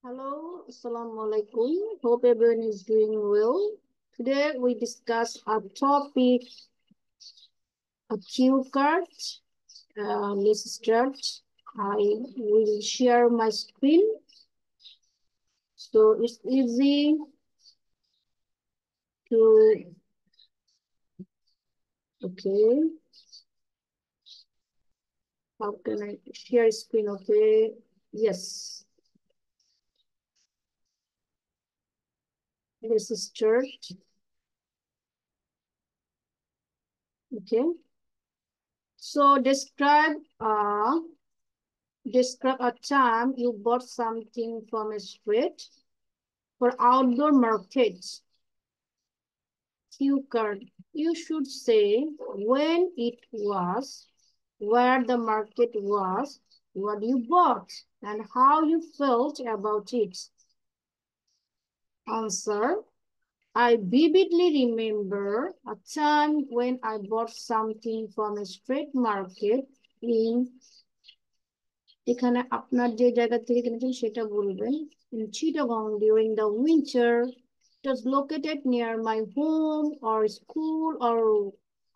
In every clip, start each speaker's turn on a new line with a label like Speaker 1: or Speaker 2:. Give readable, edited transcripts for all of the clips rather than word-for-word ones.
Speaker 1: Hello, Assalamu alaikum. Hope everyone is doing well. Today we discuss a topic, a cue card. Let's start. I will share my screen. So it's easy to, okay. How can I share screen? Okay. Yes. Let's start. Okay. So describe a time you bought something from a street for outdoor markets. Cue card. You should say when it was, where the market was, what you bought, and how you felt about it. Answer. I vividly remember a time when I bought something from a street market in এখানে আপনার যে জায়গা থেকে কিনেছেন সেটা বলবেন in Chittagong during the winter. It was located near my home or school or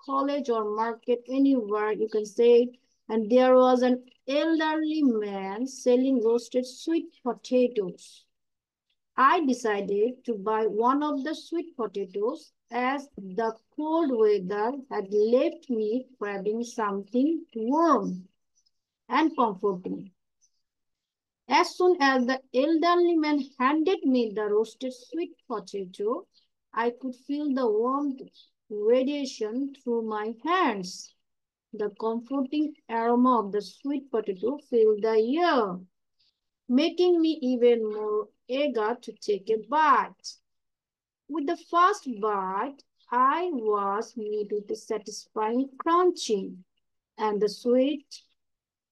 Speaker 1: college or market, anywhere you can say it. And there was an elderly man selling roasted sweet potatoes. I decided to buy one of the sweet potatoes as the cold weather had left me craving something warm and comforting. As soon as the elderly man handed me the roasted sweet potato, I could feel the warm radiation through my hands. The comforting aroma of the sweet potato filled the air, making me even more eager to take a bite. With the first bite, I was met with the satisfying crunching and the sweet,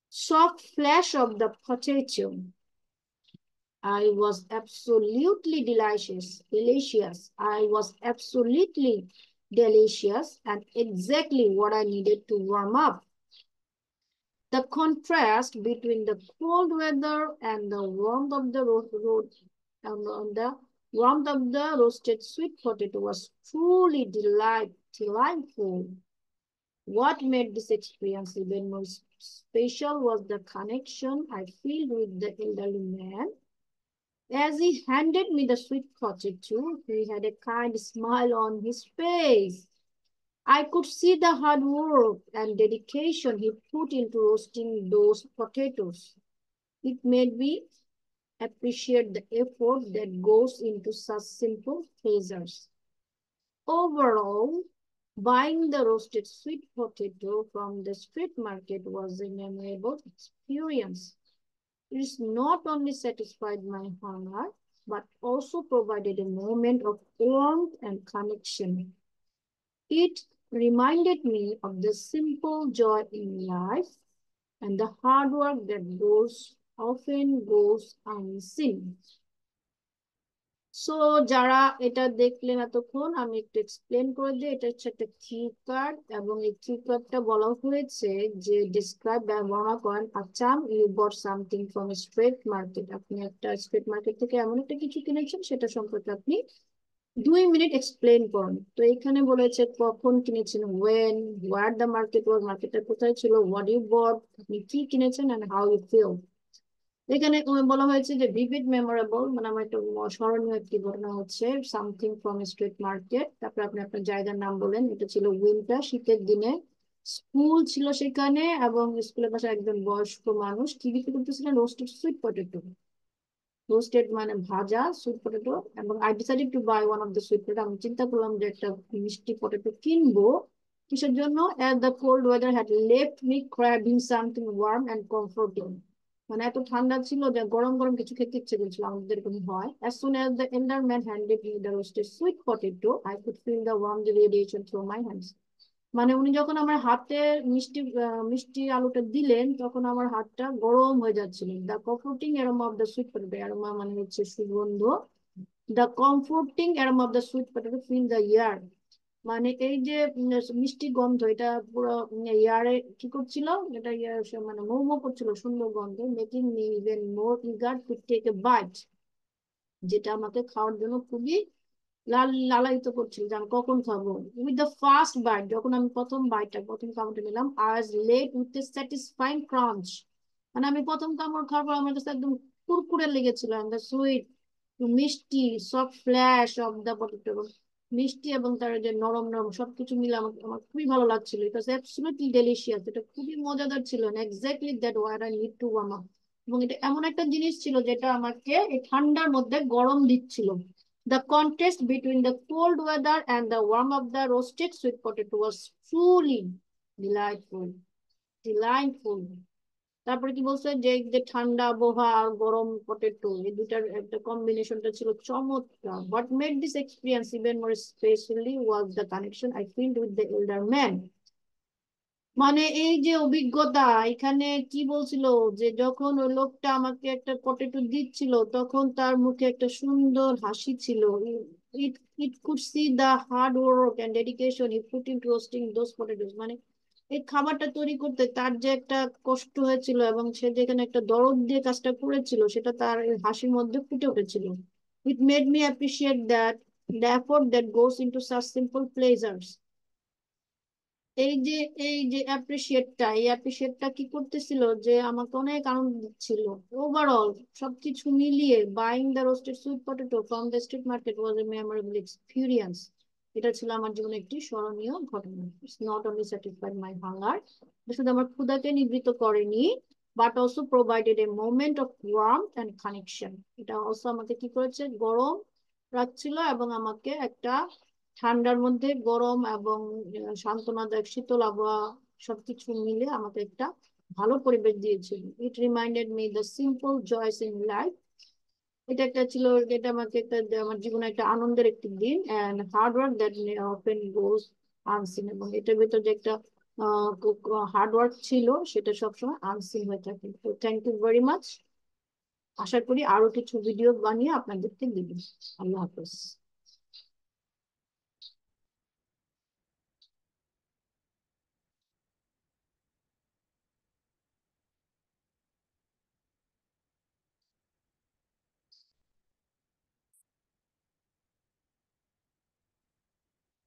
Speaker 1: soft flesh of the potato. I was absolutely delicious. I was absolutely delicious and exactly what I needed to warm up. The contrast between the cold weather and the warmth of the roasted sweet potato was truly delightful. What made this experience even more special was the connection I felt with the elderly man. As he handed me the sweet potato, he had a kind smile on his face. I could see the hard work and dedication he put into roasting those potatoes. It made me appreciate the effort that goes into such simple pleasures. Overall, buying the roasted sweet potato from the street market was a memorable experience. It not only satisfied my hunger, but also provided a moment of warmth and connection. It reminded me of the simple joy in life and the hard work that often goes unseen. So যারা এটা দেখলেন এতক্ষণ আমি একটু explain করে দিই। এটা হচ্ছে একটা কিউ কার্ড এবং এই কিউ কার্ডটা বলা হয়েছে যে ডিসক্রাইব বর্ণনা করেন আচ্ছা you bought something from street market. আপনি একটা স্ট্রিট মার্কেট থেকে এমন একটা কিছু কিনেছেন সেটা সম্পর্কে আপনি 2 মিনিট এক্সপ্লেন করুন। তো এখানে বলেছে কখন কিনেছেন, ওয়েন, হোয়ার দ্য মার্কেট ওয়াজ, মার্কেটটা কোথায় ছিল, হোয়াট ইউ বট, আপনি কি কিনেছেন, এন্ড হাউ ইউ ফিল। এখানে বলা হয়েছে যে ভিভিড মেমোরেবল, মানে আমার একটা স্মরণীয় একটি ঘটনা হচ্ছে সামথিং ফ্রম স্ট্রিট মার্কেট। তারপরে আপনি আপনার জায়গার নাম বলেন, এটা ছিল উইন্টার, শীতের দিনে। স্কুল ছিল সেখানে এবং স্কুলের পাশে একজন বয়স্ক মানুষ কি বিক্রি করতেছিলেন, রোস্টেড সুইট পটেটো। রোস্টেড মানে ভাজা সুইট পটেটো। এবং I decided to buy one of the sweet potato, আমি চিন্তা করলাম যে একটা মিষ্টি পটেটো কিনবো। কিসের জন্য? as the cold weather had left me craving something warm and comforting, মানে এত ঠান্ডা ছিল যে গরম গরম কিছু খেতে ইচ্ছে করছিল, আমাদের এরকম হয়। as soon as the elder man handed me the roasted sweet potato, I could feel the warm radiation through my hands. মানে উনি যখন আমার হাতে মিষ্টি আলুটা দিলেন তখন আমার হাতটা গরম হয়ে যাচ্ছিল। The comforting aroma of the sweet potato, aroma মানে হচ্ছে সুগন্ধ। The comforting aroma of the sweet potato fill the air, মানে এই যে মিষ্টি গন্ধ এটা পুরো ইয়ারে কি করছিল, এটা মানে মৌ মৌ করছিল সুন্দর গন্ধ, making me even more eager to take a bite. যেটা আমাকে খাওয়ার জন্য খুবই লালায়িত করছিল যে আমি কখন খাবো। উইথ দ্য ফার্স্ট বাইট, যখন আমি প্রথম কামড়টা নিলাম, I was let with a satisfying crunch. মানে আমি প্রথম কামড় খাওয়ার পর আমার কাছে একদম কুরকুরে লেগেছিল, এন্ড দ্য সুইট, মিষ্টি, soft flash of the potato, মিষ্টি এবং তার যে নরম নরম সবকিছু মিলে আমার আমার খুবই ভালো লাগছিল। ইট ওয়াজ অ্যাবসলিউটলি ডেলিশিয়াস, এটা খুবই মজাদার ছিল। Exactly that what I need to warm up. এবং এটা এমন একটা জিনিস ছিল যেটা আমাকে এই ঠান্ডার মধ্যে গরম দিচ্ছিল। The contrast between the cold weather and the warmth of the roasted sweet potato was truly delightful. Delightful. তারপরে কি বলছে যে যে ঠান্ডা আবহাওয়া আর গরম পটেটো, এই দুটার একটা কম্বিনেশনটা ছিল চমৎকার। What made this experience even more especially was the connection I felt with the elder man. মানে এই যে অভিজ্ঞতা, এখানে কি বলছিল যে যখন ওই লোকটা আমাকে একটা পটেটো দিচ্ছিল তখন তার মুখে একটা সুন্দর হাসি ছিল। It it could see the hard work and dedication he put into roasting those potatoes. মানে এই খাবারটা তৈরি করতে তার যে একটা কষ্ট হয়েছিল এবং সে যেখানে একটা দরদ দিয়ে কাজটা করেছিল সেটা তার এই হাসির মধ্যে ফুটে উঠেছিল। It made me appreciate that the effort that goes into such simple pleasures. এই যে এই অ্যাপ্রিসিয়েটটা কি করতেছিল যে আমাকে অনেক আনন্দ দিচ্ছিল। ওভারঅল সবকিছু মিলিয়ে buying the roasted sweet potato from the street market was a memorable experience. এটা ছিল আমার জীবনে একটি স্মরণীয় ঘটনা। It's not only satisfied my hunger, শুধু আমার ক্ষুধাকে নিবৃত্ত করেনি, but also provided a moment of warmth and connection. এটা অলসো আমাকে কি করেছে, গরম রাখছিল এবং আমাকে একটা ঠান্ডার মধ্যে গরম এবং সান্ত্বনাদায়ক শীতল আবহাওয়া সবকিছু মিলে আমাকে একটা ভালো পরিবেশ দিয়েছিল। It reminded me the simple joys in life. এটা একটা ছিল, এটা আমাকে একটা আমার জীবনে একটা আনন্দের একটি দিন, and hard work that often goes unseen. এবং এটার ভিতর যে একটা হার্ড ওয়ার্ক ছিল সেটা সবসময় আনসিন হয়ে থাকে। তো থ্যাংক ইউ ভেরি মাচ। আশা করি আরো কিছু ভিডিও বানিয়ে আপনাদেরকে দিবেন। আল্লাহ হাফেজ।